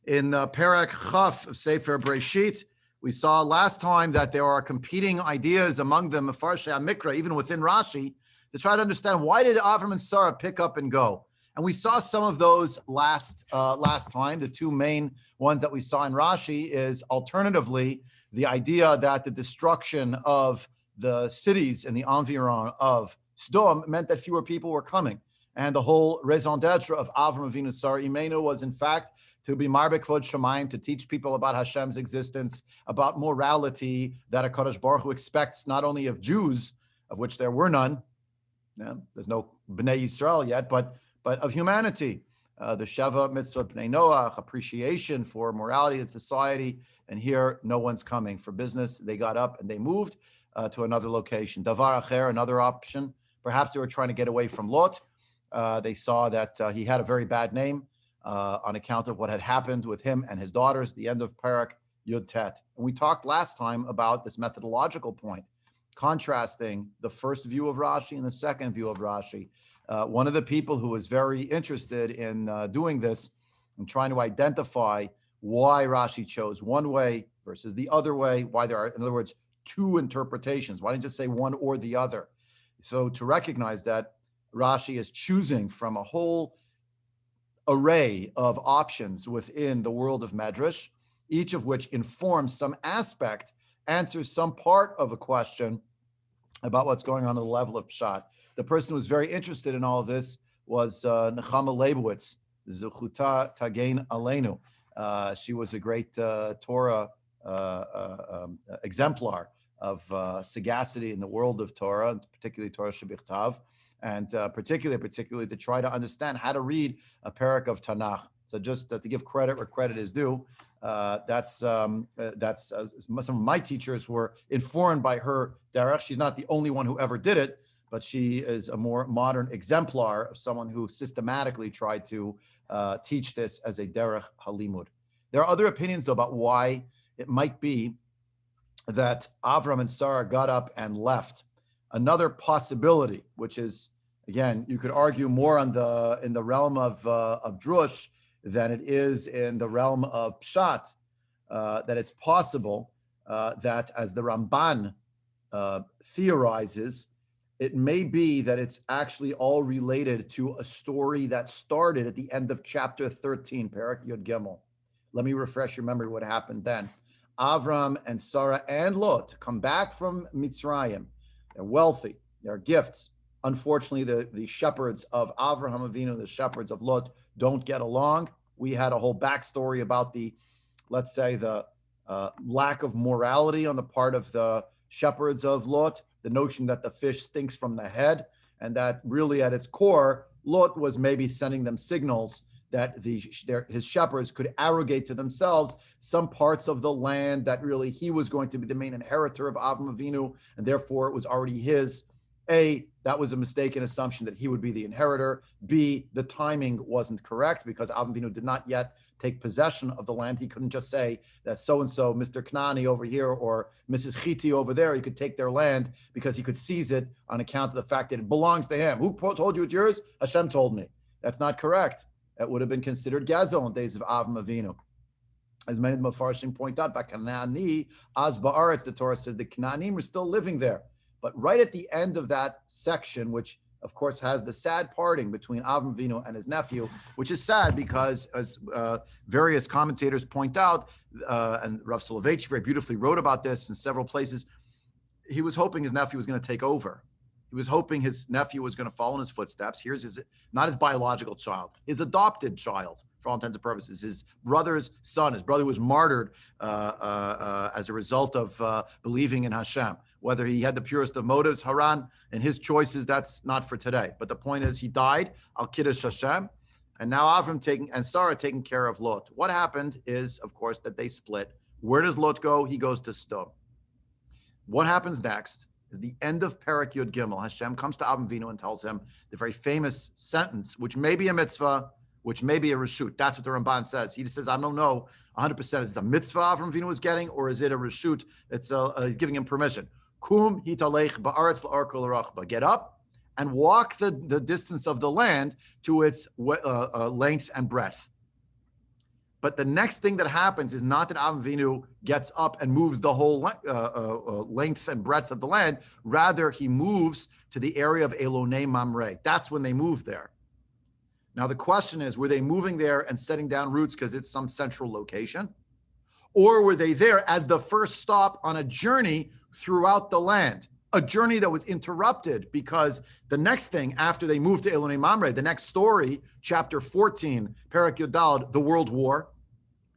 In Perek Chaf of Sefer Breisheet, we saw last time that there are competing ideas among the Mefarshei HaMikra, even within Rashi, to try to understand why did Avram and Sarah pick up and go. And we saw some of those last time. The two main ones that we saw in Rashi is alternatively the idea that the destruction of the cities in the environ of Sdom meant that fewer people were coming. And the whole raison d'etre of Avram Avinu Sarah Imenu was in fact to be Marbek Kvod Shemaim, to teach people about Hashem's existence, about morality that HaKadosh Baruch Hu expects not only of Jews, of which there were none, there's no Bnei Yisrael yet, but of humanity. The Sheva Mitzvah Bnei Noach, appreciation for morality in society, and here no one's coming for business. They got up and they moved to another location. Davar Acher, another option. Perhaps they were trying to get away from Lot. They saw that he had a very bad name on account of what had happened with him and his daughters, the end of Perek Yud Tet. And we talked last time about this methodological point, contrasting the first view of Rashi and the second view of Rashi. One of the people who was very interested in doing this and trying to identify why Rashi chose one way versus the other way, why there are, in other words, two interpretations. Why didn't you just say one or the other? So to recognize that Rashi is choosing from a whole array of options within the world of Medrash, each of which informs some aspect, answers some part of a question about what's going on at the level of Pshat. The person who was very interested in all of this was Nechama Leibowitz, Zechuta Tagein Aleinu. She was a great Torah exemplar of sagacity in the world of Torah, particularly Torah Shebichtav, and particularly to try to understand how to read a parak of Tanakh. So just to give credit where credit is due, that's some of my teachers were informed by her derech. She's not the only one who ever did it, but she is a more modern exemplar of someone who systematically tried to teach this as a derech halimud. There are other opinions, though, about why it might be that Avram and Sarah got up and left. Another possibility, which is, again, you could argue more in the realm of drush than it is in the realm of pshat, that it's possible that, as the Ramban theorizes, it may be that it's actually all related to a story that started at the end of chapter 13, Perek Yud Gimel. Let me refresh your memory what happened then. Avram and Sarah and Lot come back from Mitzrayim. They're wealthy. They're gifts. Unfortunately, the shepherds of Avraham Avinu, the shepherds of Lot, don't get along. We had a whole backstory about the lack of morality on the part of the shepherds of Lot, the notion that the fish stinks from the head, and that really at its core, Lot was maybe sending them signals that his shepherds could arrogate to themselves some parts of the land that really he was going to be the main inheritor of Avraham Avinu, and therefore it was already his. A, that was a mistaken assumption that he would be the inheritor. B, the timing wasn't correct because Avraham Avinu did not yet take possession of the land. He couldn't just say that so-and-so, Mr. Knani over here or Mrs. Chiti over there, he could take their land because he could seize it on account of the fact that it belongs to him. Who told you it's yours? Hashem told me. That's not correct. That would have been considered Gazel in the days of Avraham Avinu. As many of the Mefarshim point out, Ba'Kanaani, Az Ba'aretz, the Torah says the Canaanim are still living there. But right at the end of that section, which of course has the sad parting between Avraham Avinu and his nephew, which is sad because, as various commentators point out, and Rav Soloveitchik very beautifully wrote about this in several places, he was hoping his nephew was going to take over. He was hoping his nephew was going to follow in his footsteps. Here's his, not his biological child, his adopted child, for all intents and purposes, his brother's son. His brother was martyred as a result of believing in Hashem. Whether he had the purest of motives, Haran, and his choices, that's not for today. But the point is, he died, Al Kiddush Hashem, and now Avram and Sarah taking care of Lot. What happened is, of course, that they split. Where does Lot go? He goes to Sdom. What happens next is the end of Perek Yud Gimel. Hashem comes to Avraham Avinu and tells him the very famous sentence, which may be a mitzvah, which may be a reshut. That's what the Ramban says. He just says, I don't know 100%. Is it a mitzvah Avraham Avinu is getting, or is it a reshut? He's giving him permission. Kum hitalech ba'aretz la'arko l'rachba. Get up and walk the distance of the land to its length and breadth. But the next thing that happens is not that Avram Avinu gets up and moves the whole length and breadth of the land. Rather, he moves to the area of Elonei Mamre. That's when they move there. Now, the question is, were they moving there and setting down roots because it's some central location? Or were they there as the first stop on a journey throughout the land? A journey that was interrupted because the next thing after they moved to Elonei Mamre, the next story, chapter 14, Perek Yudal, the World War.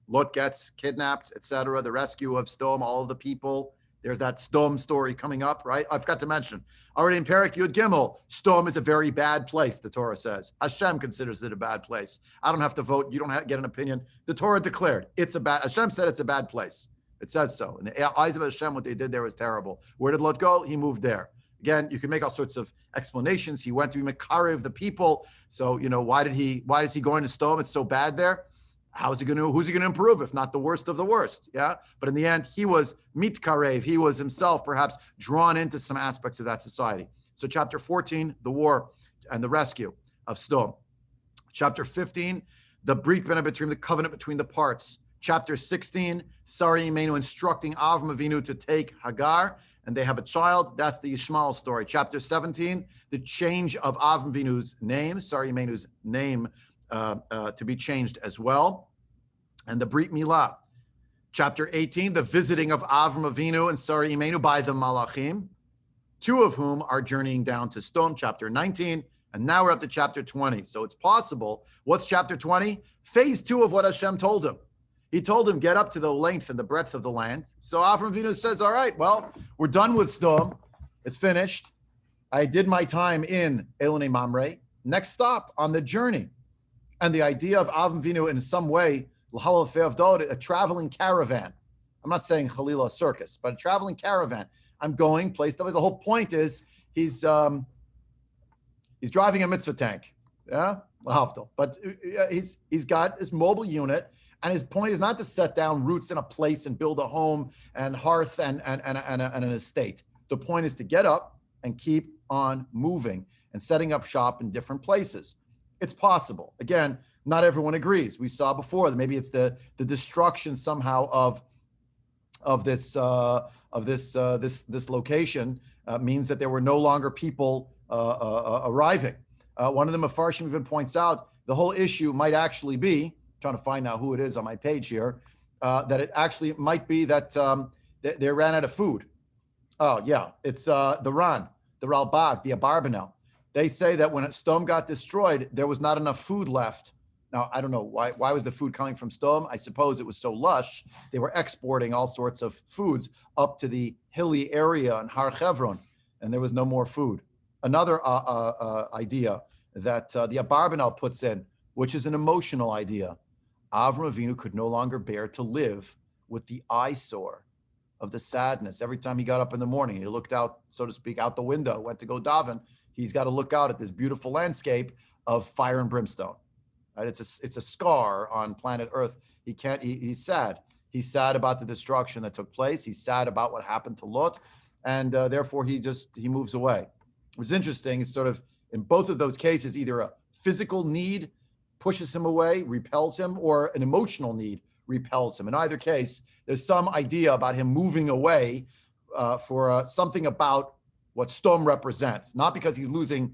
Lot gets kidnapped, etc. The rescue of Sdom, all of the people. There's that Sdom story coming up, right? I forgot to mention. Already in Perek Yud Gimel, Sdom is a very bad place, the Torah says. Hashem considers it a bad place. I don't have to vote. You don't get an opinion. The Torah declared Hashem said it's a bad place. It says so. In the eyes of Hashem, what they did there was terrible. Where did Lot go? He moved there. Again, you can make all sorts of explanations. He went to be Mekare of the people. So, why is he going to Sdom? It's so bad there. Who's he going to improve if not the worst of the worst? Yeah. But in the end, he was mitkarev. He was himself perhaps drawn into some aspects of that society. So chapter 14, the war and the rescue of Sdom. Chapter 15, the brit bena between the covenant between the parts. Chapter 16, Sari Imenu instructing Avram Avinu to take Hagar, and they have a child. That's the Yishmael story. Chapter 17, the change of Avram Avinu's name, Sari Imenu's name to be changed as well. And the Brit Milah. Chapter 18, the visiting of Avram Avinu and Sari Imenu by the Malachim, two of whom are journeying down to Sdom, chapter 19, and now we're up to chapter 20. So it's possible. What's chapter 20? Phase 2 of what Hashem told him. He told him, get up to the length and the breadth of the land. So Avram Avinu says, all right, well, we're done with Sdom. It's finished. I did my time in Elonei Mamre. Next stop on the journey. And the idea of Avram Avinu in some way, a traveling caravan. I'm not saying Chalila circus, but a traveling caravan. I'm going place. The whole point is he's driving a mitzvah tank. Yeah, but he's got his mobile unit, and his point is not to set down roots in a place and build a home and hearth and an estate. The point is to get up and keep on moving and setting up shop in different places. It's possible. Again, not everyone agrees. We saw before that maybe it's the destruction somehow of this location means that there were no longer people arriving. One of the Mefarshim even points out the whole issue might actually be, trying to find out who it is on my page here, that it actually might be that they ran out of food. Oh yeah, it's the Ralbag, the Abarbanel. They say that when Sdom got destroyed, there was not enough food left. Now, I don't know why was the food coming from Sdom? I suppose it was so lush. They were exporting all sorts of foods up to the hilly area in Har Chevron, and there was no more food. Another idea that the Abarbanel puts in, which is an emotional idea. Avram Avinu could no longer bear to live with the eyesore of the sadness. Every time he got up in the morning, he looked out, so to speak, out the window, went to go daven. He's got to look out at this beautiful landscape of fire and brimstone. Right? It's a scar on planet Earth. He's sad. He's sad about the destruction that took place. He's sad about what happened to Lot, and therefore he moves away. What's interesting is sort of in both of those cases, either a physical need pushes him away, repels him, or an emotional need repels him. In either case, there's some idea about him moving away for something about what Sdom represents, not because he's losing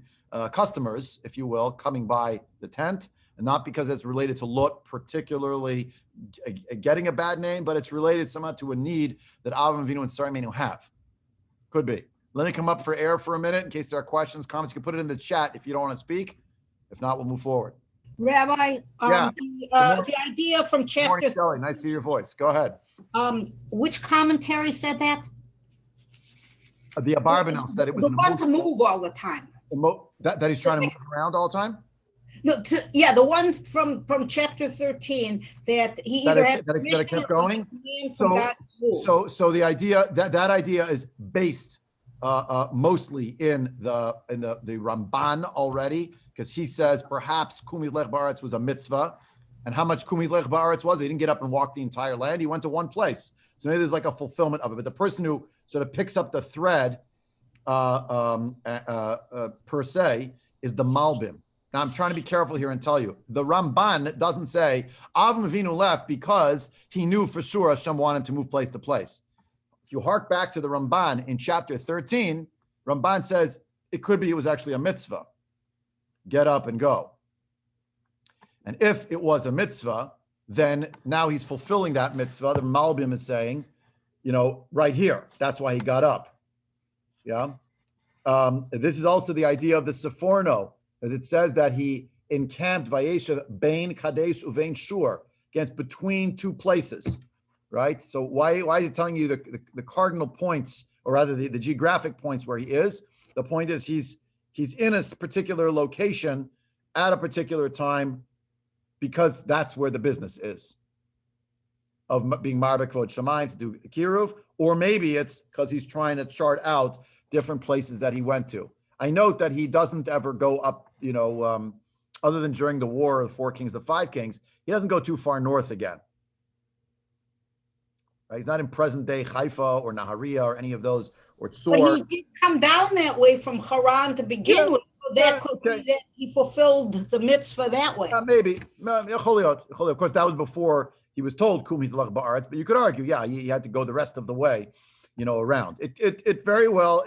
customers, if you will, coming by the tent, and not because it's related to Lot particularly getting a bad name, but it's related somehow to a need that Avram Avinu and Sari Imenu have. Could be. Let me come up for air for a minute in case there are questions, comments. You can put it in the chat if you don't want to speak. If not, we'll move forward. Rabbi, the idea from chapter... Good morning, Shelley. Nice to hear your voice. Go ahead. Which commentary said that? The Abarbanel said it was the one to move all the time. That he's trying to move around all the time? No, the one from chapter 13 that he either had that it kept going. So the idea that idea is based mostly in the Ramban already, because he says perhaps Kumi Lech Baaretz was a mitzvah, and how much Kumi Lech Baaretz was, he didn't get up and walk the entire land. He went to one place. So maybe there's like a fulfillment of it. But the person who sort of picks up the thread per se is the Malbim. Now, I'm trying to be careful here and tell you, the Ramban doesn't say Avram Avinu left because he knew for sure Hashem wanted him to move place to place. If you hark back to the Ramban in chapter 13, Ramban says it could be it was actually a mitzvah. Get up and go. And if it was a mitzvah, then now he's fulfilling that mitzvah. The Malbim is saying, right here. That's why he got up. Yeah. This is also the idea of the Seforno, as it says that he encamped Vayesha Bain Kadesh Uvein Shur, against between two places, right? So why is it telling you the cardinal points, or rather the geographic points where he is? The point is he's in a particular location at a particular time because that's where the business is of being Marbek Vod Shamayim to do Kiruv, or maybe it's because he's trying to chart out different places that he went to. I note that he doesn't ever go up, other than during the war of the 4 kings, the 5 kings, he doesn't go too far north again. Right? He's not in present day Haifa or Nahariya or any of those, or Tzor. But he did come down that way from Haran to begin with. So that could be that he fulfilled the mitzvah that way. Maybe. Of course, that was before he was told Kum Hitlach Ba'aretz, but you could argue, he had to go the rest of the way, around. It very well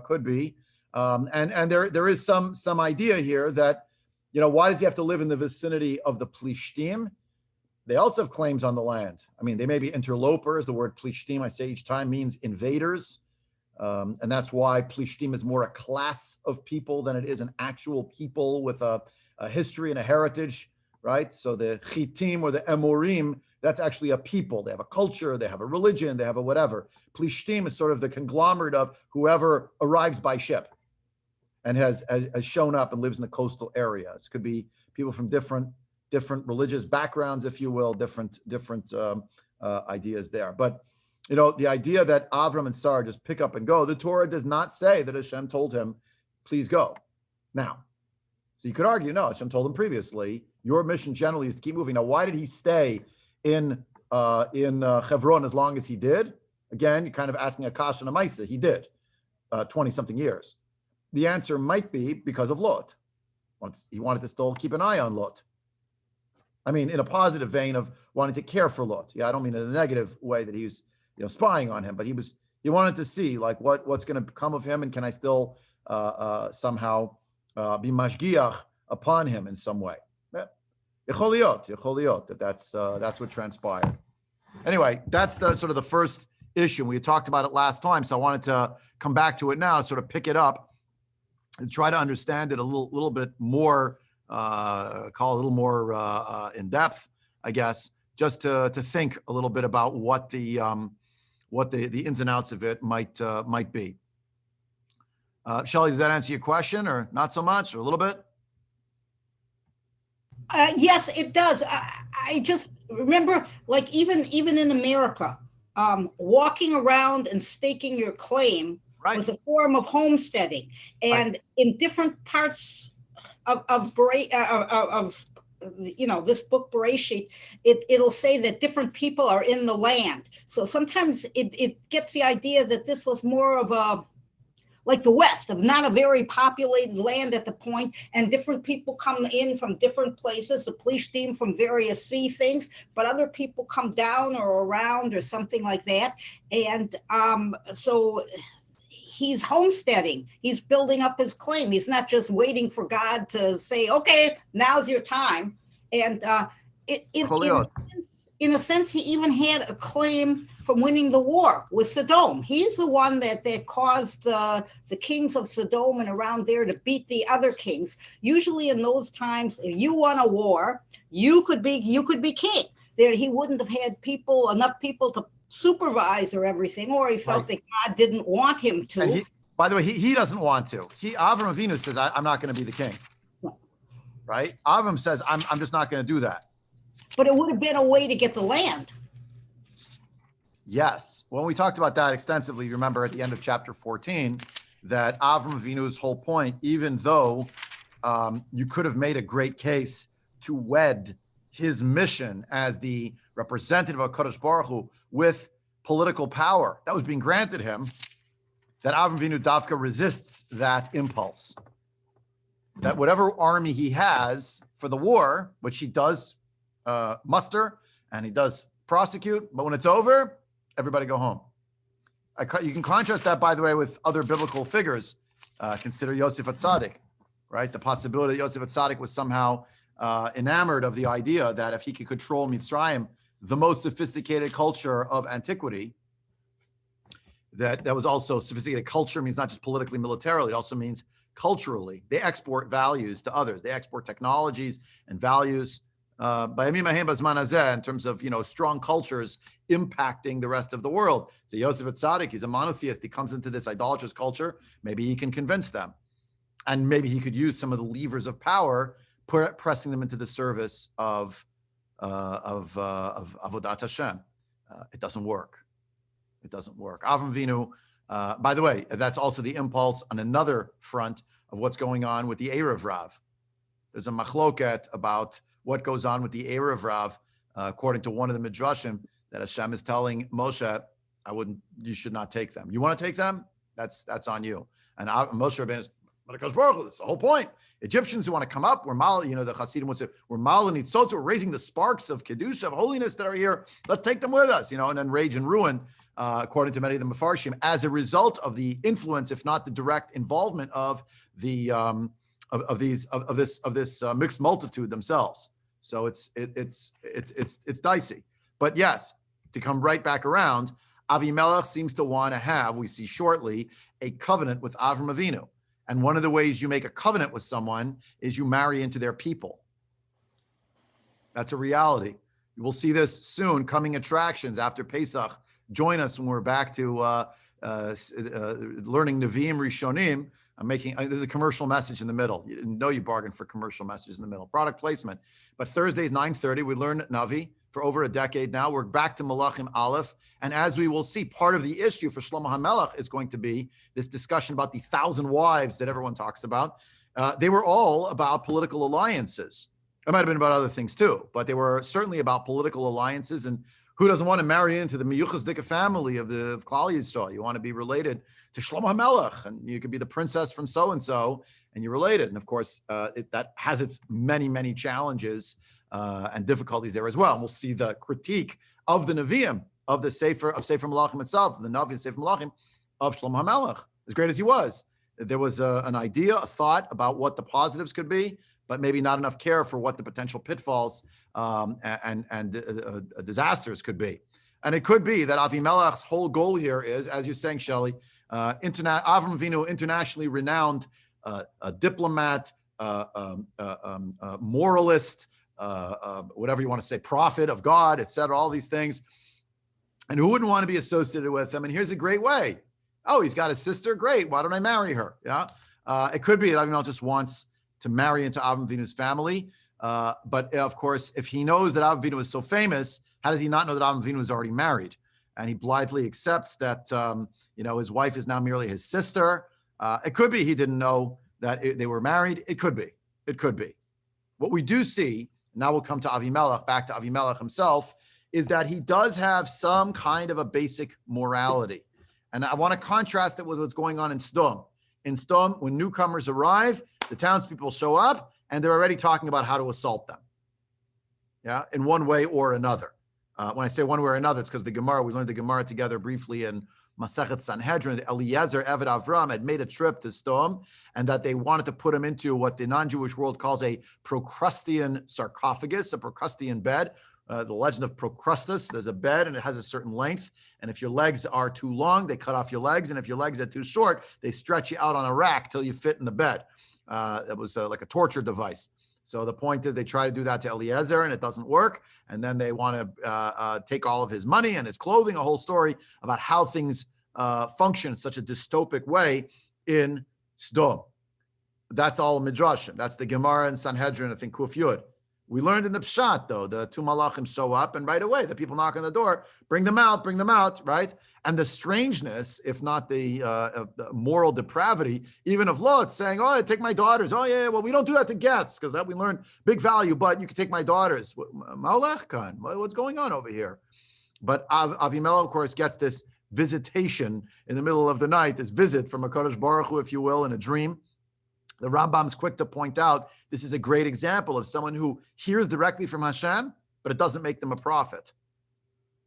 could be, and there is some idea here that, why does he have to live in the vicinity of the Plishtim? They also have claims on the land. I mean, they may be interlopers. The word Plishtim, I say each time, means invaders. And that's why Plishtim is more a class of people than it is an actual people with a history and a heritage, right? So the Chitim or the Emorim, that's actually a people. They have a culture, they have a religion, they have a whatever. Plishtim is sort of the conglomerate of whoever arrives by ship and has shown up and lives in the coastal areas. Could be people from different religious backgrounds, if you will, different ideas there. But the idea that Avram and Sarah just pick up and go, the Torah does not say that Hashem told him, please go. Now, so you could argue, no, Hashem told him previously, your mission generally is to keep moving. Now, why did he stay in Hebron as long as he did? Again, you're kind of asking a kasha and a maisa. He did 20-something years. The answer might be because of Lot. He wanted to still keep an eye on Lot. I mean, in a positive vein of wanting to care for Lot. Yeah, I don't mean in a negative way that he was, spying on him, but he wanted to see like what's going to come of him, and can I still somehow be mashgiach upon him in some way? Yecholiot, that's what transpired. Anyway, that's the sort of the first issue. We had talked about it last time, so I wanted to come back to it now, sort of pick it up and try to understand it a little bit more, call it a little more in depth, I guess, just to think a little bit about what the ins and outs of it might be. Shelley, does that answer your question, or not so much, or a little bit? Yes, it does. I just remember, like even in America, walking around and staking your claim was a form of homesteading, and in different parts of this book Breisheet, it'll say that different people are in the land. So sometimes it gets the idea that this was more of like the West, of not a very populated land at the point, and different people come in from different places, the Plishtim from various sea things, but other people come down or around or something like that. And so he's homesteading. He's building up his claim. He's not just waiting for God to say, okay, now's your time. And in a sense, he even had a claim from winning the war with Sdom. He's the one that caused the kings of Sdom and around there to beat the other kings. Usually in those times, if you won a war, you could be king. There, he wouldn't have had enough people to supervise or everything, or he felt that God didn't want him to. By the way, he doesn't want to. Avram Avinu says, I'm not going to be the king. No. Right? Avram says, I'm just not going to do that. But it would have been a way to get the land. Yes. When we talked about that extensively, remember at the end of chapter 14, that Avram Avinu's whole point, even though you could have made a great case to wed his mission as the representative of Kadosh Baruch Hu with political power that was being granted him, that Avram Avinu Davka resists that impulse. that whatever army he has for the war, which he does muster and he does prosecute, but when it's over, everybody go home. You can contrast that, by the way, with other biblical figures. Consider Yosef Atzadik, right? The possibility that Yosef Atzadik was somehow enamored of the idea that if he could control Mitzrayim, the most sophisticated culture of antiquity, that was also sophisticated culture means not just politically, militarily, it also means culturally. They export values to others. They export technologies and values in terms of, strong cultures impacting the rest of the world. So Yosef Atzadik, he's a monotheist. He comes into this idolatrous culture. Maybe he can convince them. And maybe he could use some of the levers of power, pressing them into the service of Avodat Hashem. It doesn't work. It doesn't work. Avram Avinu, by the way, that's also the impulse on another front of what's going on with the Erev Rav. There's a machloket about what goes on with the Erev Rav, according to one of the Midrashim, that Hashem is telling Moshe, you should not take them. You want to take them? That's on you. And Moshe Rabbeinu is, but that's the whole point. Egyptians who want to come up, the Hasidim would say, we're mal and nitzotz, we're raising the sparks of kedusha, of holiness that are here. Let's take them with us, and then rage and ruin, according to many of the Mefarshim, as a result of the influence, if not the direct involvement of the this mixed multitude themselves. So it's dicey. But yes, to come right back around, Avimelech seems to want to have, we see shortly, a covenant with Avram Avinu. And one of the ways you make a covenant with someone is you marry into their people. That's a reality. We'll see this soon. Coming attractions after Pesach. Join us when we're back to learning Nevi'im Rishonim. This is a commercial message in the middle. You didn't know you bargained for commercial messages in the middle. Product placement. But Thursdays, 9:30, we learn Navi for over a decade now. We're back to Malachim Aleph. And as we will see, part of the issue for Shlomo HaMelech is going to be this discussion about the 1,000 wives that everyone talks about. They were all about political alliances. It might have been about other things too, but they were certainly about political alliances. And who doesn't want to marry into the Miyuchas Dika family of Klal Yisrael? You want to be related to Shlomo HaMelech, and you could be the princess from so-and-so, and you're related. And of course, that has its many, many challenges and difficulties there as well. And we'll see the critique of the Nevi'im, of the Sefer Malachim itself, the Navi and Sefer Malachim of Shlomo HaMelech. As great as he was, there was an idea, a thought about what the positives could be, but maybe not enough care for what the potential pitfalls and disasters could be. And it could be that Avimelech's whole goal here is, as you're saying, Shelley, Avram Avinu, internationally renowned diplomat, moralist, whatever you want to say, prophet of God, etc., all these things. And who wouldn't want to be associated with him? And here's a great way. Oh, he's got a sister. Great. Why don't I marry her? Yeah. It could be that Avimelech just wants to marry into Avram Avinu's family. But of course, if he knows that Avram Avinu is so famous, how does he not know that Avram Avinu is already married? And he blithely accepts that, his wife is now merely his sister. It could be he didn't know that they were married. It could be. It could be. What we do see, now we'll come to Avimelech, back to Avimelech himself, is that he does have some kind of a basic morality. And I want to contrast it with what's going on in Sdom. In Sdom, when newcomers arrive, the townspeople show up, and they're already talking about how to assault them. Yeah, in one way or another. When I say one way or another, it's because we learned the Gemara together briefly in Masechet Sanhedrin. Eliezer, Eved Avram, had made a trip to Sdom, and that they wanted to put him into what the non-Jewish world calls a Procrustean sarcophagus, a Procrustean bed. The legend of Procrustes, there's a bed and it has a certain length. And if your legs are too long, they cut off your legs. And if your legs are too short, they stretch you out on a rack till you fit in the bed. It was like a torture device. So the point is they try to do that to Eliezer and it doesn't work. And then they want to take all of his money and his clothing, a whole story about how things function in such a dystopic way in Sdom. That's all Midrashim. That's the Gemara and Sanhedrin, I think, Kuf Yud. We learned in the Pshat, though, the two Malachim show up, and right away, the people knock on the door, bring them out, right? And the strangeness, if not the moral depravity, even of Lot saying, oh, take my daughters. Oh, yeah, well, we don't do that to guests, because that we learned big value, but you can take my daughters. Malach Khan, what's going on over here? But Avimelech, of course, gets this visitation in the middle of the night, this visit from HaKadosh Baruch Hu, if you will, in a dream. The Rambam's quick to point out this is a great example of someone who hears directly from Hashem, but it doesn't make them a prophet.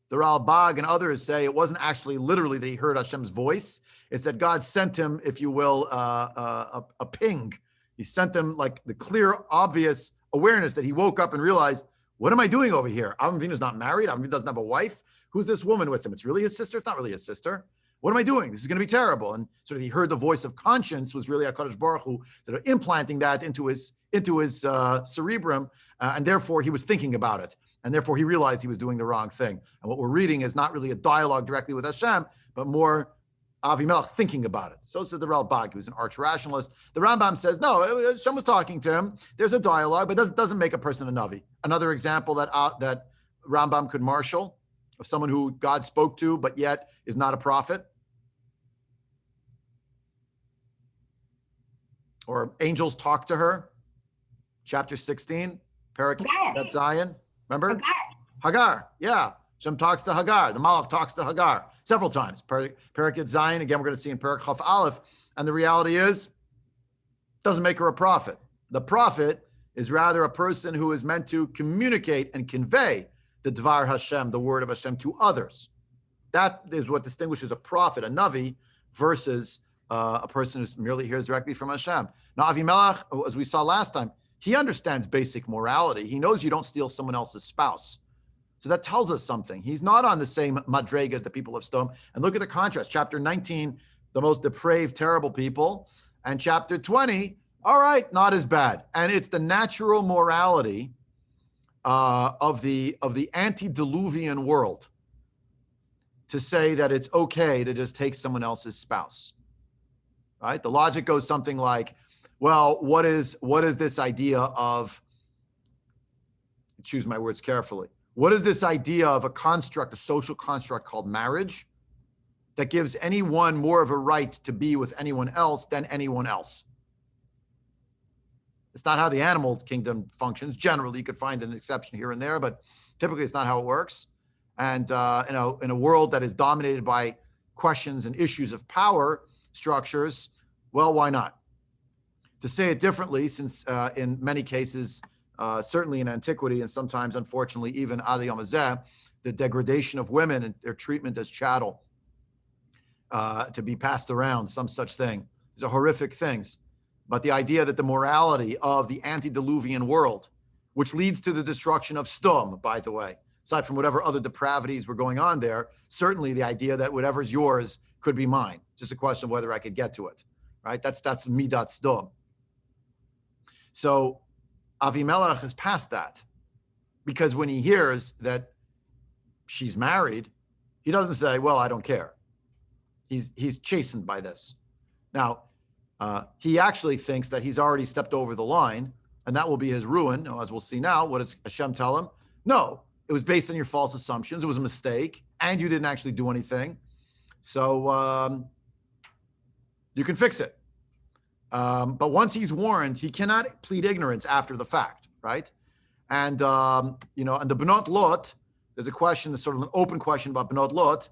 The Ralbag and others say it wasn't actually literally that he heard Hashem's voice. It's that God sent him, if you will, a ping. He sent him like the clear, obvious awareness that he woke up and realized, what am I doing over here? Avram Avinu's not married. Avram Avinu doesn't have a wife. Who's this woman with him? It's really his sister? It's not really his sister. What am I doing? This is going to be terrible. And sort of he heard the voice of conscience was really HaKadosh Baruch Hu sort of implanting that into his cerebrum, and therefore he was thinking about it. And therefore he realized he was doing the wrong thing. And what we're reading is not really a dialogue directly with Hashem, but more Avimelech thinking about it. So said the Ralbag, who's an arch rationalist. The Rambam says, no, Hashem was talking to him. There's a dialogue, but doesn't make a person a Navi. Another example that Rambam could marshal of someone who God spoke to, but yet is not a prophet. Or angels talk to her. Chapter 16, Perek Zion. Remember? Hagar. Yeah. Hashem talks to Hagar. The Malach talks to Hagar several times. Perek Zion, again, we're going to see in Perek Chaf Aleph. And the reality is, doesn't make her a prophet. The prophet is rather a person who is meant to communicate and convey the Dvar Hashem, the word of Hashem, to others. That is what distinguishes a prophet, a Navi, versus a person who merely hears directly from Hashem. Now, Avimelech, as we saw last time, he understands basic morality. He knows you don't steal someone else's spouse. So that tells us something. He's not on the same madrega as the people of Sdom. And look at the contrast. Chapter 19, the most depraved, terrible people. And chapter 20, all right, not as bad. And it's the natural morality of the antediluvian world to say that it's okay to just take someone else's spouse. Right? The logic goes something like, well, what is this idea of, choose my words carefully, what is this idea of a construct, a social construct called marriage that gives anyone more of a right to be with anyone else than anyone else? It's not how the animal kingdom functions. Generally, you could find an exception here and there, but typically it's not how it works. And in a world that is dominated by questions and issues of power structures, well, why not? To say it differently, since in many cases, certainly in antiquity and sometimes, unfortunately, even Ad Yom Hazeh, the degradation of women and their treatment as chattel to be passed around, some such thing. These are horrific things. But the idea that the morality of the antediluvian world, which leads to the destruction of Sdom, by the way, aside from whatever other depravities were going on there, certainly the idea that whatever's yours could be mine. It's just a question of whether I could get to it, right? That's midat Sdom. So Avimelech has passed that, because when he hears that she's married, he doesn't say, well, I don't care. He's chastened by this. Now, he actually thinks that he's already stepped over the line, and that will be his ruin. As we'll see now, what does Hashem tell him? No, it was based on your false assumptions. It was a mistake, and you didn't actually do anything. So you can fix it. But once he's warned, he cannot plead ignorance after the fact, right? And, and the Bnot Lot, there's a question, there's sort of an open question about Bnot Lot.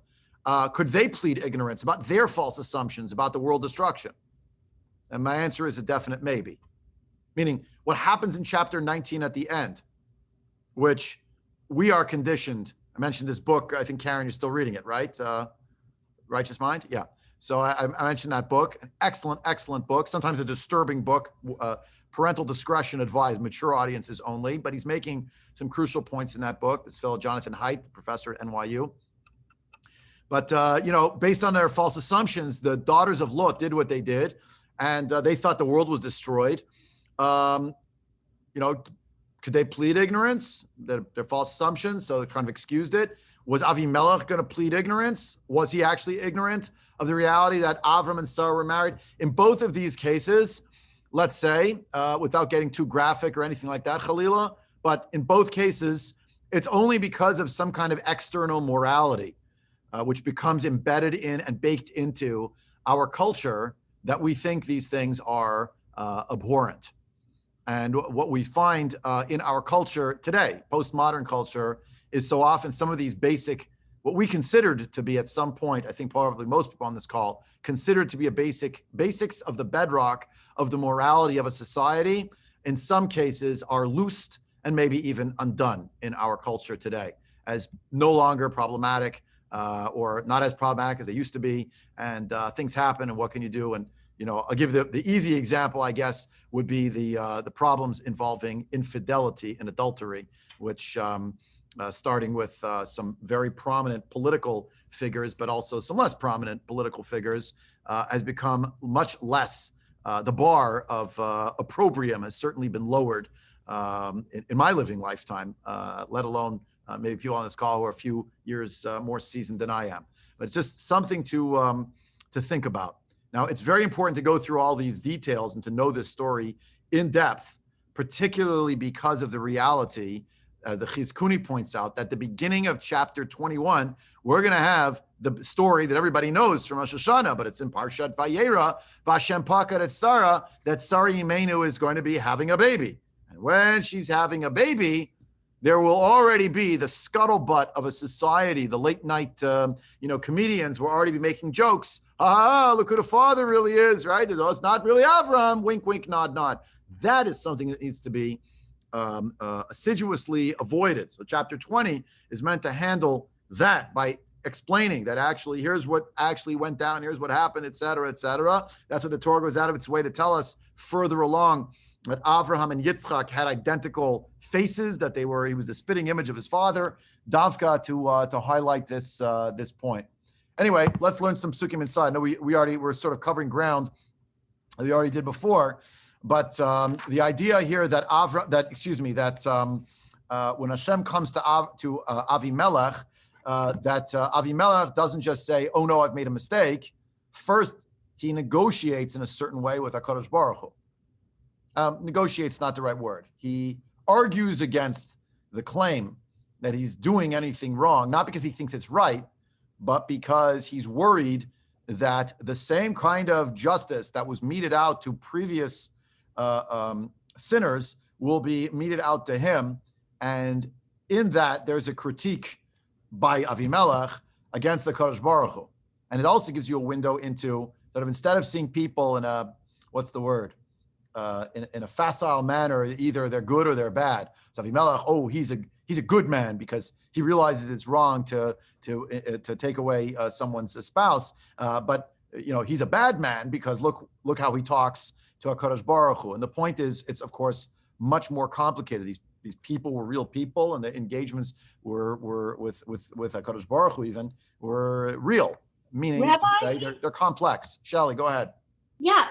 Could they plead ignorance about their false assumptions about the world destruction? And my answer is a definite maybe. Meaning, what happens in chapter 19 at the end, which we are conditioned. I mentioned this book. I think, Karen, you're still reading it, right? Righteous Mind? Yeah. So I mentioned that book. An excellent, excellent book. Sometimes a disturbing book. Parental discretion advised, mature audiences only. But he's making some crucial points in that book. This fellow, Jonathan Haidt, professor at NYU. But, based on their false assumptions, the daughters of Lot did what they did. And they thought the world was destroyed. Could they plead ignorance? Their false assumptions, so it kind of excused it. Was Avimelech going to plead ignorance? Was he actually ignorant of the reality that Avram and Sarah were married? In both of these cases, let's say, without getting too graphic or anything like that, Khalila, but in both cases, it's only because of some kind of external morality, which becomes embedded in and baked into our culture, that we think these things are abhorrent. And what we find in our culture today, postmodern culture, is so often some of these basic, what we considered to be at some point, I think probably most people on this call, considered to be basics of the bedrock of the morality of a society, in some cases are loosed and maybe even undone in our culture today as no longer problematic, or not as problematic as they used to be. And things happen, and what can you do? And I'll give the easy example, I guess, would be the problems involving infidelity and adultery, which starting with some very prominent political figures, but also some less prominent political figures, has become much less. The bar of opprobrium has certainly been lowered in my living lifetime, let alone maybe people on this call who are a few years more seasoned than I am. But it's just something to think about. Now, it's very important to go through all these details and to know this story in depth, particularly because of the reality, as the Chizkuni points out, that the beginning of chapter 21, we're going to have the story that everybody knows from Rosh Hashanah, but it's in Parshat Vayera, Vashem Pakad et Sarah, that Sarah Imenu is going to be having a baby. And when she's having a baby, there will already be the scuttlebutt of a society. The late night, comedians will already be making jokes. Look who the father really is, right? Oh, it's not really Avram. Wink, wink, nod, nod. That is something that needs to be assiduously avoided. So chapter 20 is meant to handle that by explaining that actually here's what actually went down, here's what happened, et cetera, et cetera. That's what the Torah goes out of its way to tell us further along, that Avraham and Yitzchak had identical faces, that he was the spitting image of his father, Davka, to highlight this point. Anyway, let's learn some psukim inside. No, we're sort of covering ground we already did before, but the idea here that when Hashem comes to Avimelech, that Avimelech doesn't just say, "Oh no, I've made a mistake." First, he negotiates in a certain way with HaKadosh Baruch Hu. Negotiate's not the right word. He argues against the claim that he's doing anything wrong, not because he thinks it's right, but because he's worried that the same kind of justice that was meted out to previous sinners will be meted out to him. And in that, there's a critique by Avimelech against the Kadosh Baruch Hu. And it also gives you a window into sort of, instead of seeing people in a, in a facile manner, either they're good or they're bad. So Avimelech, he's a good man because he realizes it's wrong to take away someone's spouse, but he's a bad man because look how he talks to HaKadosh Baruch Hu. And the point is, it's of course much more complicated. These people were real people, and the engagements were with HaKadosh Baruch Hu even were real, meaning Rabbi, they're complex. Shelley, go ahead. Yeah,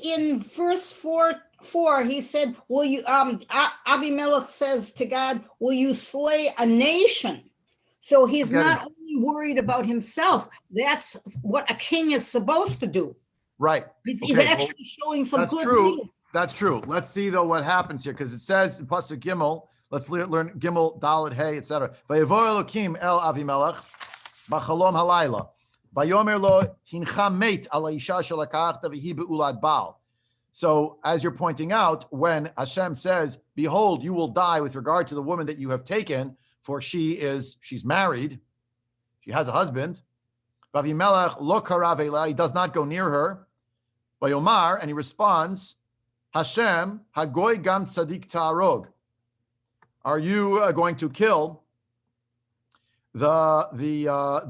in verse 4, he said, "Will you?" Avimelech says to God, "Will you slay a nation?" So he's not only worried about himself. That's what a king is supposed to do. Right. He's actually showing some good. True. That's true. Let's see though what happens here, because it says in Pasuk Gimel. Let's learn Gimel, Dalet, Hey, etc. Vayevo Elokim el Avimelech b'chalom halayla. Vayomer lo hincha meit ala isha shelakachta v'hi be'ulad Baal. So, as you're pointing out, when Hashem says, "Behold, you will die with regard to the woman that you have taken, for she's married, she has a husband." Vavimelech lo karav ela, he does not go near her. Vayomar, and he responds, "Hashem hagoy gam tzadik ta'arog." Are you going to kill the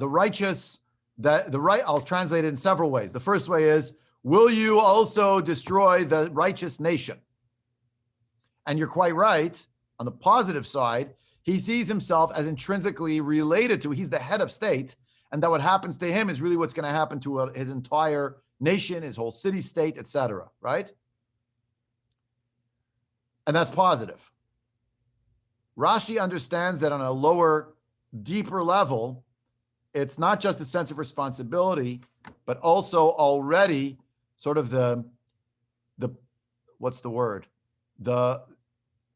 righteous? I'll translate it in several ways. The first way is, will you also destroy the righteous nation? And you're quite right. On the positive side, he sees himself as intrinsically related to, he's the head of state, and that what happens to him is really what's going to happen to his entire nation, his whole city, state, etc. Right? And that's positive. Rashi understands that on a lower, deeper level, it's not just a sense of responsibility, but also already sort of the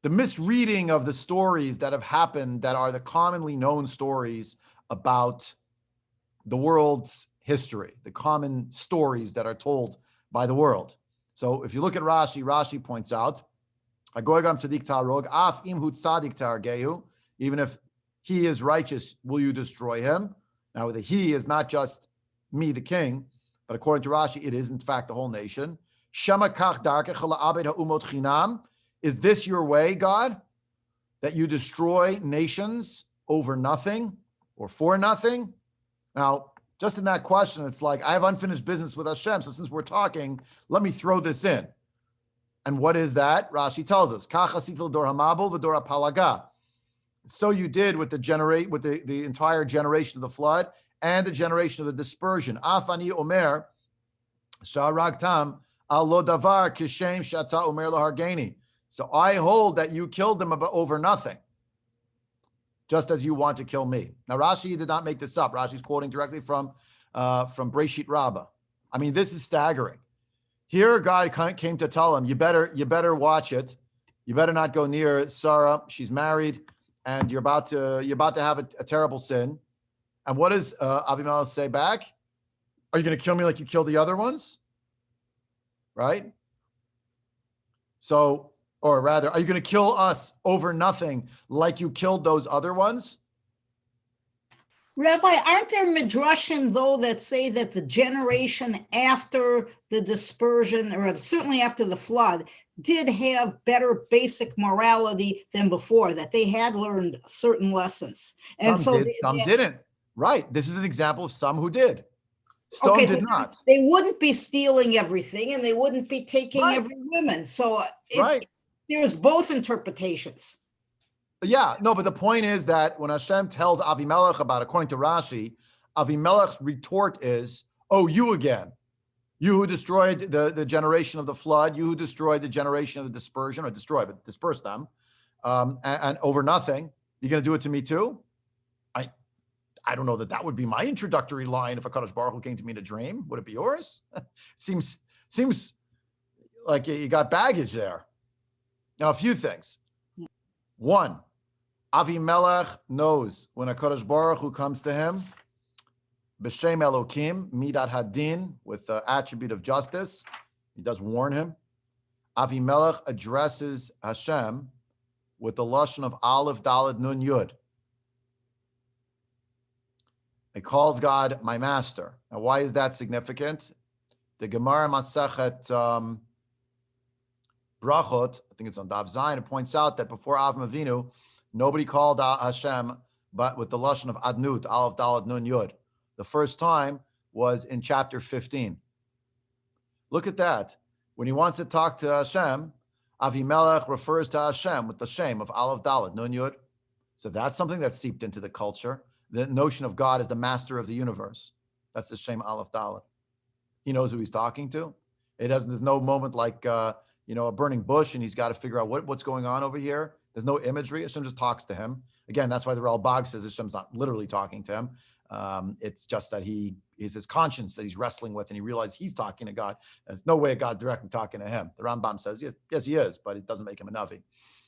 misreading of the stories that have happened, that are the commonly known stories about the world's history, the common stories that are told by the world. So if you look at Rashi points out, even if he is righteous, will you destroy him? Now, the he is not just me, the king, but according to Rashi, it is in fact the whole nation. Shema kach darkecha la'abed ha'umot chinam. Is this your way, God, that you destroy nations over nothing or for nothing? Now, just in that question, it's like, I have unfinished business with Hashem, so since we're talking, let me throw this in. And what is that? Rashi tells us, Kach asita l'dor hamabul v'dor hapalaga. So you did with the entire generation of the flood and the generation of the dispersion. Afani omer sharagtam al lo davar kishem shata omer lahargeni. So I hold that you killed them over nothing, just as you want to kill me. Now Rashi did not make this up. Rashi's quoting directly from Breisheet Rabbah. I mean, this is staggering. Here, God came to tell him, you better watch it. You better not go near Sarah. She's married, and you're about to have a terrible sin. And what does Avimelech say back? Are you going to kill me like you killed the other ones? Right? So, or rather, are you going to kill us over nothing like you killed those other ones? Rabbi, aren't there midrashim, though, that say that the generation after the dispersion, or certainly after the flood, did have better basic morality than before, that they had learned certain lessons? And some did, some didn't. Right. This is an example of some who did. Sdom did not. They wouldn't be stealing everything, and they wouldn't be taking every woman. So there's both interpretations. Yeah, no, but the point is that when Hashem tells Avimelech about, according to Rashi, Avimelech's retort is, oh, you again. You who destroyed the generation of the flood, you who destroyed the generation of the dispersion, or destroyed, but dispersed them, and over nothing, you're going to do it to me too? I don't know that would be my introductory line if a Kadosh Baruch Hu came to me in a dream. Would it be yours? It seems like you got baggage there. Now, a few things. One, Avimelech knows when a Kadosh Baruch Hu comes to him, B'Shem Elokim, Midat Hadin, with the attribute of justice, he does warn him. Avimelech addresses Hashem with the lashon of Aleph Daled Nun Yud. He calls God my master. Now, why is that significant? The Gemara Masechet Brachot, I think it's on Dav Zayin, it points out that before Avram Avinu, nobody called Hashem but with the lashon of Adnut, Aleph Daled Nun Yud. The first time was in chapter 15. Look at that. When he wants to talk to Hashem, Avimelech refers to Hashem with the shem of Aleph Daled Nun Yud. So that's something that's seeped into the culture. The notion of God as the master of the universe. That's the shem Aleph Daled. He knows who he's talking to. There's no moment like a burning bush and he's got to figure out what's going on over here. There's no imagery. Hashem just talks to him. Again, that's why the Ralbag says Hashem's not literally talking to him. It's just that he is his conscience that he's wrestling with, and he realizes he's talking to God. There's no way God's directly talking to him. The Rambam says, yes, he is, but it doesn't make him a Navi.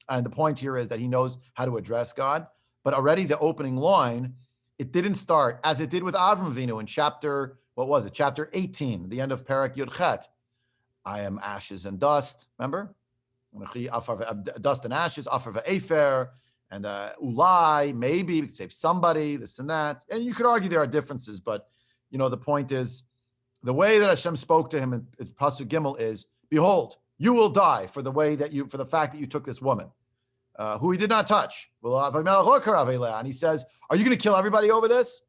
And the point here is that he knows how to address God. But already the opening line, it didn't start as it did with Avram Avinu in chapter 18, the end of Parak Yud Chet. I am ashes and dust, remember? Dust and ashes, Afar ve'efer, and ulai, maybe we could save somebody, this and that. And you could argue there are differences, but the point is, the way that Hashem spoke to him in Pasuk Gimel is, behold, you will die for the fact that you took this woman, who he did not touch. And he says, are you going to kill everybody over this?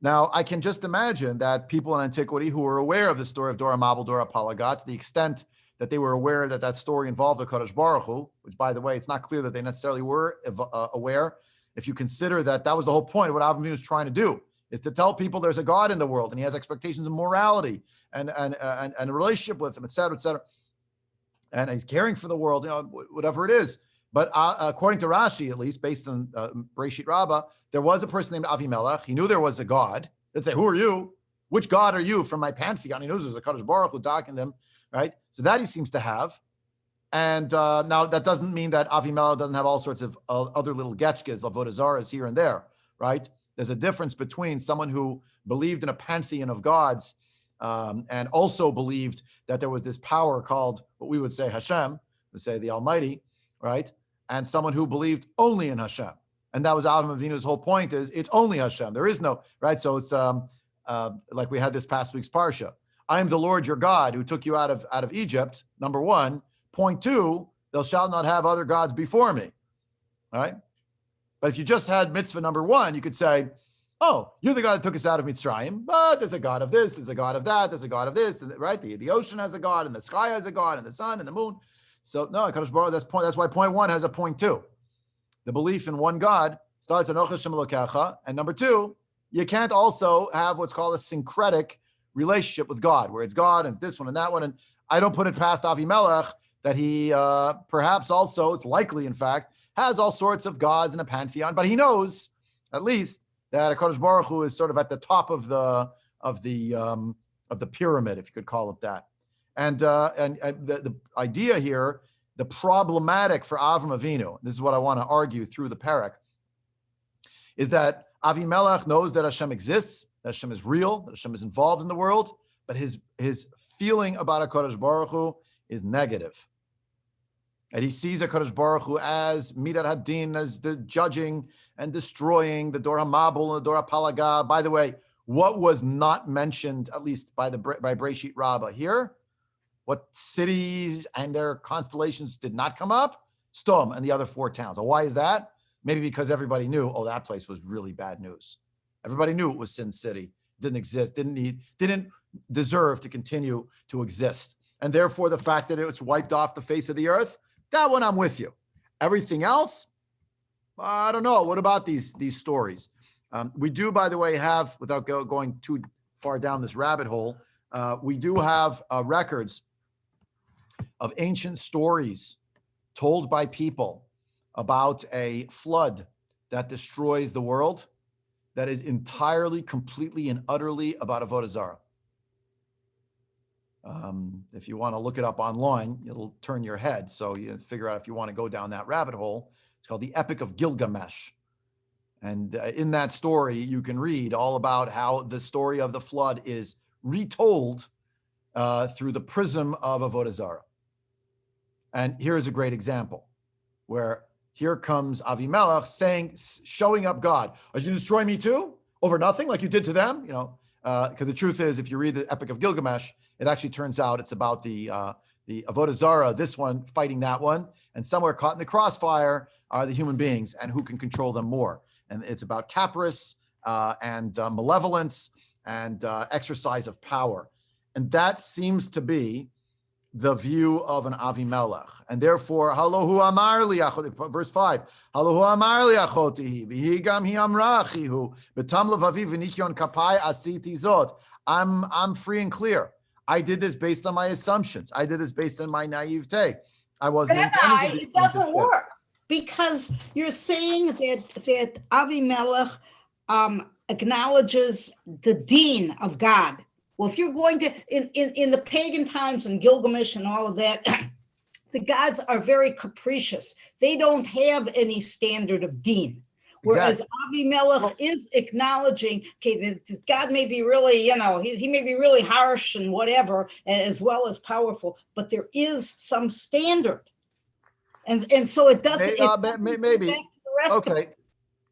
Now, I can just imagine that people in antiquity who were aware of the story of Dora Mabul, Dora Palagat, to the extent that they were aware that story involved the Kadosh Baruch Hu, which, by the way, it's not clear that they necessarily were aware. If you consider that was the whole point of what Avram Avinu is trying to do, is to tell people there's a God in the world and he has expectations of morality and a relationship with him, et cetera, and he's caring for the world, whatever it is. But according to Rashi, at least, based on Breisheet Rabbah, there was a person named Avimelech. He knew there was a God. They'd say, who are you? Which God are you from my pantheon? He knows there's a Kadosh Baruch Hu talking to them, right? So that he seems to have. And now that doesn't mean that Avimelech doesn't have all sorts of other little getchkes, avodah zaras here and there, right? There's a difference between someone who believed in a pantheon of gods and also believed that there was this power called what we would say Hashem, we say the Almighty, right? And someone who believed only in Hashem. And that was Avram Avinu's whole point, is it's only Hashem. There is no, right? So it's like we had this past week's Parsha. I am the Lord your God who took you out of Egypt, number one. Point two, thou shalt not have other gods before me. All right? But if you just had mitzvah number one, you could say, oh, you're the God that took us out of Mitzrayim, but there's a God of this, there's a God of that, there's a God of this, right? The ocean has a God, and the sky has a God, and the sun and the moon. So no, Kadosh Baruch Hu, that's why point one has a point two. The belief in one God starts at Anochi Hashem Elokecha, and number two, you can't also have what's called a syncretic relationship with God, where it's God and this one and that one. And I don't put it past Avimelech that he perhaps also, it's likely in fact, has all sorts of gods in a pantheon, but he knows at least that HaKadosh Baruch Hu is sort of at the top of the pyramid, if you could call it that. And the idea here, the problematic for Avram Avinu, this is what I want to argue through the parak, is that Avimelech knows that Hashem exists, that Hashem is real, that Hashem is involved in the world, but his feeling about HaKadosh Baruch Hu is negative. And he sees HaKadosh Baruch Hu as Midat Hadin, as the judging and destroying, the Dor HaMabul and the Dor HaPalaga. By the way, what was not mentioned, at least by Breisheet Rabbah here, what cities and their constellations did not come up? Sdom and the other four towns. Why is that? Maybe because everybody knew, oh, that place was really bad news. Everybody knew it was Sin City, didn't exist, didn't deserve to continue to exist. And therefore, the fact that it's wiped off the face of the earth, that one I'm with you. Everything else, I don't know. What about these stories? We do, by the way, have, without going too far down this rabbit hole, we do have records of ancient stories told by people about a flood that destroys the world, that is entirely, completely, and utterly about Avodah Zarah. If you want to look it up online, it'll turn your head. So you figure out if you want to go down that rabbit hole. It's called the Epic of Gilgamesh. And in that story, you can read all about how the story of the flood is retold through the prism of Avodah Zarah. And here's a great example where here comes Avimelech showing up God. Are you going to destroy me too? Over nothing like you did to them? You know, because the truth is, if you read the Epic of Gilgamesh, it actually turns out it's about the Avodah Zarah, this one fighting that one, and somewhere caught in the crossfire are the human beings and who can control them more. And it's about caprice and malevolence and exercise of power. And that seems to be the view of an Avimelech. And therefore, Halohu Amar li achoti, verse 5, Halohu Amar li achotihi, v'hi gam hi amra achihu, b'tam levavi v'nikyon kapai asiti zot. I'm free and clear. I did this based on my assumptions. I did this based on my naivete. I wasn't. Rabbi, it doesn't work because you're saying that Avimelech acknowledges the deen of God. Well, if you're going to, in the pagan times and Gilgamesh and all of that, the gods are very capricious. They don't have any standard of deen. Whereas Avimelech is acknowledging, okay, this God may be really, he may be really harsh and whatever, as well as powerful, but there is some standard. And so it doesn't. Maybe. Okay.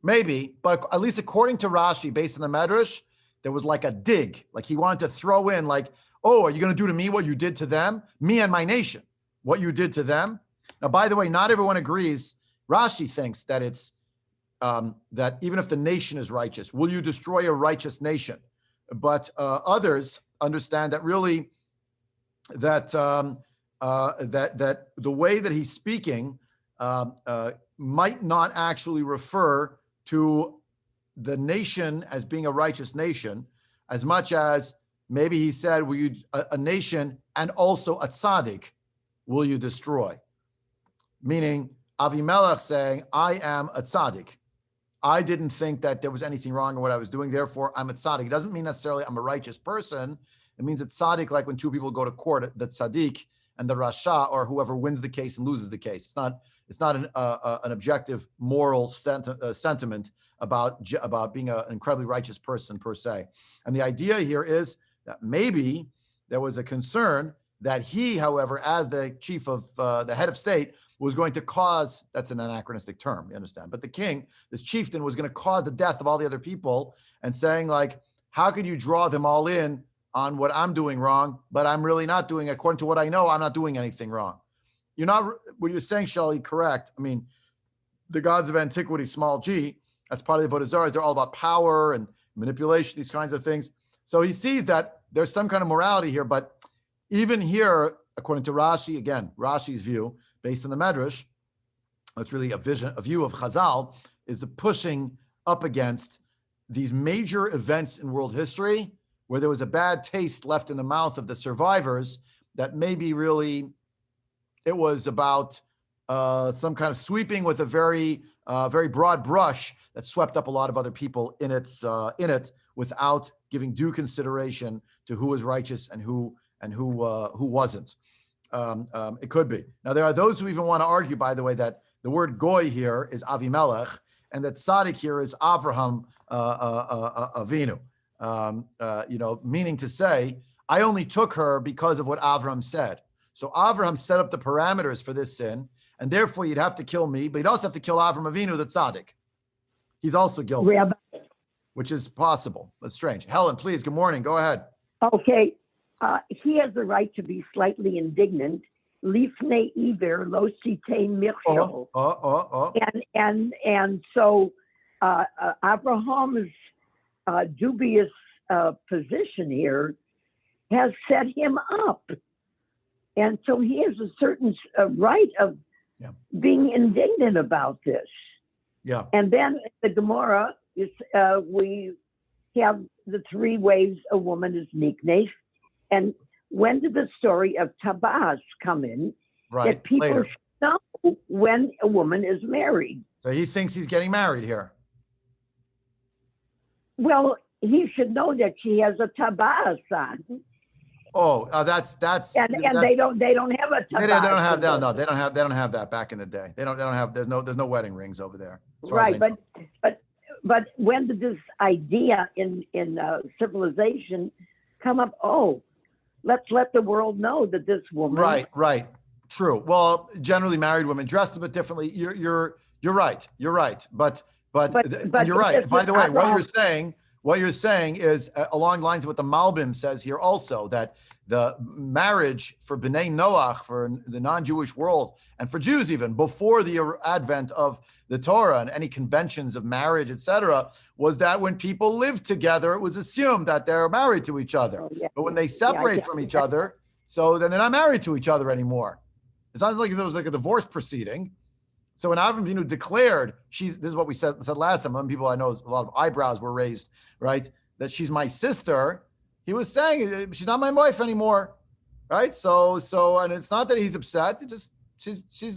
Maybe. But at least according to Rashi, based on the Medrash, there was like a dig. Like he wanted to throw in like, oh, are you going to do to me what you did to them? Me and my nation, what you did to them. Now, by the way, not everyone agrees. Rashi thinks that it's, that even if the nation is righteous, will you destroy a righteous nation? But others understand that really that that the way that he's speaking might not actually refer to the nation as being a righteous nation, as much as maybe he said, will you a nation and also a tzaddik will you destroy? Meaning Avimelech saying, I am a tzaddik. I didn't think that there was anything wrong in what I was doing. Therefore, I'm a tzaddik. It doesn't mean necessarily I'm a righteous person. It means that tzaddik, like when two people go to court, the tzaddik and the rasha, or whoever wins the case and loses the case. It's not an objective moral sentiment about being an incredibly righteous person per se. And the idea here is that maybe there was a concern that he, however, as the chief of the head of state, was going to cause, that's an anachronistic term, you understand, but the king, this chieftain, was going to cause the death of all the other people, and saying like, how could you draw them all in on what I'm doing wrong, but I'm really not doing, according to what I know, I'm not doing anything wrong. You're not, what you're saying, Shelley, correct. I mean, the gods of antiquity, small g, that's part of the Avodah Zarah, they're all about power and manipulation, these kinds of things. So he sees that there's some kind of morality here, but even here, according to Rashi, again, Rashi's view, based on the Medrash, it's really a view of Chazal, is the pushing up against these major events in world history where there was a bad taste left in the mouth of the survivors that maybe really it was about some kind of sweeping with a very broad brush that swept up a lot of other people in it without giving due consideration to who was righteous and who wasn't. It could be. Now, there are those who even want to argue, by the way, that the word goy here is Avimelech, and that tzaddik here is Avraham Avinu. Meaning to say, I only took her because of what Avraham said. So Avraham set up the parameters for this sin, and therefore you'd have to kill me, but you'd also have to kill Avraham Avinu, the tzaddik. He's also guilty, which is possible. That's strange. Helen, please, good morning. Go ahead. Okay. He has the right to be slightly indignant. Lifnei iver lo sitein mirchel. And so Abraham's dubious position here has set him up. And so he has a certain right of being indignant about this. Yeah. And then the Gemara is we have the three ways a woman is niknes. And when did the story of Tabas come in? Right. That people Later. should know when a woman is married. So he thinks he's getting married here. Well, he should know that she has a Tabas son. Oh, that's and they don't have a Tabas. They don't have that. No, they don't have that back in the day. They don't have. There's no wedding rings over there. Right, but when did this idea in civilization come up? Oh, let's let the world know that this woman. Right. True. Well, generally married women dressed a bit differently. You're right. But you're right. By the way, what you're saying is along the lines of what the Malbim says here also, that the marriage for B'nai Noach, for the non-Jewish world, and for Jews even, before the advent of the Torah and any conventions of marriage, etc., was that when people lived together, it was assumed that they're married to each other. Oh, yeah. But when they separate from each other, so then they're not married to each other anymore. It sounds like there was like a divorce proceeding. So when Avram Avinu declared, this is what we said last time, when people I know, a lot of eyebrows were raised, right? That she's my sister. He was saying she's not my wife anymore, right? So, and it's not that he's upset. It just she's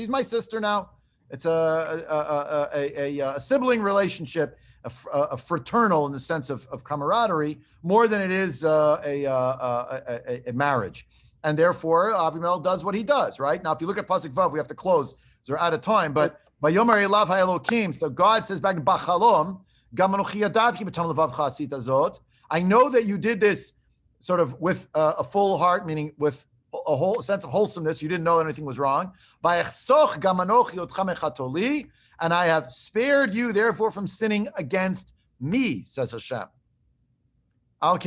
my sister now. It's a sibling relationship, a fraternal in the sense of camaraderie, more than it is a marriage. And therefore, Avimelech does what he does, right? Now, if you look at Pasuk Vav, we have to close, so we're out of time. But Vayomer Elav HaElokim, so God says back in Bachalom, Gam Anochi yadati b'tam levav chasita zot. I know that you did this sort of with a full heart, meaning with a whole sense of wholesomeness. You didn't know anything was wrong. And I have spared you, therefore, from sinning against me, says Hashem. That's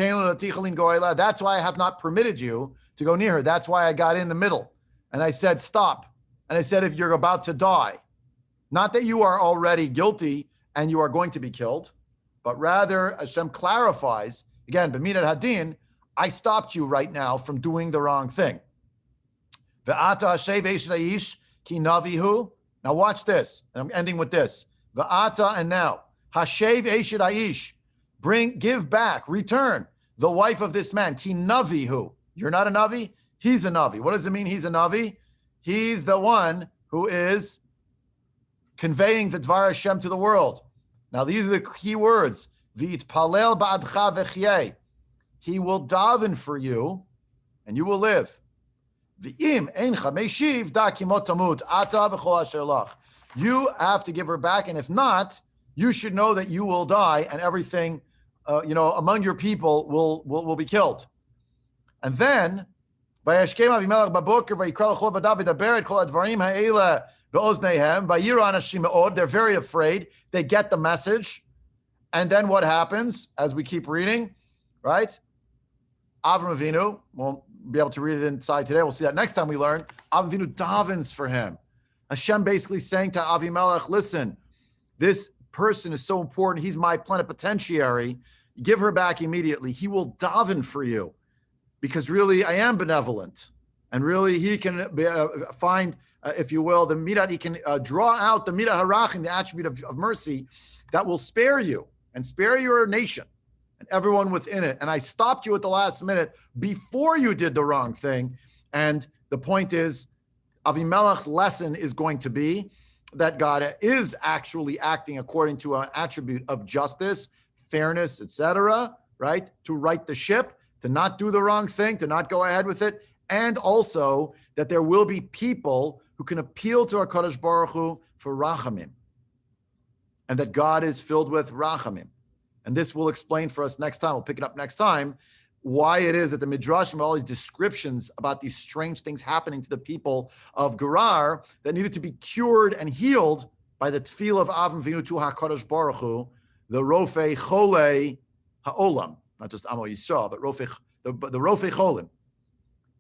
why I have not permitted you to go near her. That's why I got in the middle. And I said, stop. And I said, if you're about to die, not that you are already guilty and you are going to be killed, but rather Hashem clarifies, again, b'midat hadin, I stopped you right now from doing the wrong thing. Ve'ata hashev eshet ha'ish ki navihu. Now watch this. And I'm ending with this. Ve'ata, and now, hashev eshet ha'ish, give back, return the wife of this man, ki navihu. You're not a navi? He's a navi. What does it mean he's a navi? He's the one who is conveying the Dvar Hashem to the world. Now, these are the key words. V'itpalel ba'adcha v'chyeh. He will daven for you, and you will live. V'im eincha meishiv da kimot tamut ata v'chol asher lach. You have to give her back, and if not, you should know that you will die, and everything, among your people will be killed. And then, vayashkem Avimelech baboker vayikra l'chol v'dav v'daber et kol advarim ha'ela be'ozneihem vayira anashim me'od. They're very afraid. They get the message. And then what happens as we keep reading, right? Avram Avinu, won't be able to read it inside today. We'll see that next time we learn. Avram Avinu davens for him. Hashem basically saying to Avimelech, listen, this person is so important. He's my plenipotentiary. Give her back immediately. He will daven for you because really I am benevolent. And really he can find, if you will, the midah, he can draw out the midah harachim, the attribute of mercy that will spare you and spare your nation and everyone within it. And I stopped you at the last minute before you did the wrong thing. And the point is, Avimelech's lesson is going to be that God is actually acting according to an attribute of justice, fairness, etc., right? To right the ship, to not do the wrong thing, to not go ahead with it, and also that there will be people who can appeal to HaKadosh Baruch Hu for rachamim, and that God is filled with rachamim. And this will explain for us next time. We'll pick it up next time, why it is that the Midrashim, all these descriptions about these strange things happening to the people of Gerar that needed to be cured and healed by the tefillah of Avram Avinu to HaKadosh Baruch Hu, the Rofei Cholei Ha'olam, not just Amo Yisrael, but the Rofei Cholim.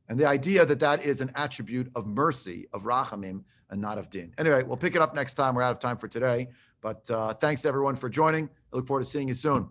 And the idea that that is an attribute of mercy, of rachamim, and not of din. Anyway, we'll pick it up next time. We're out of time for today. But thanks, everyone, for joining. I look forward to seeing you soon.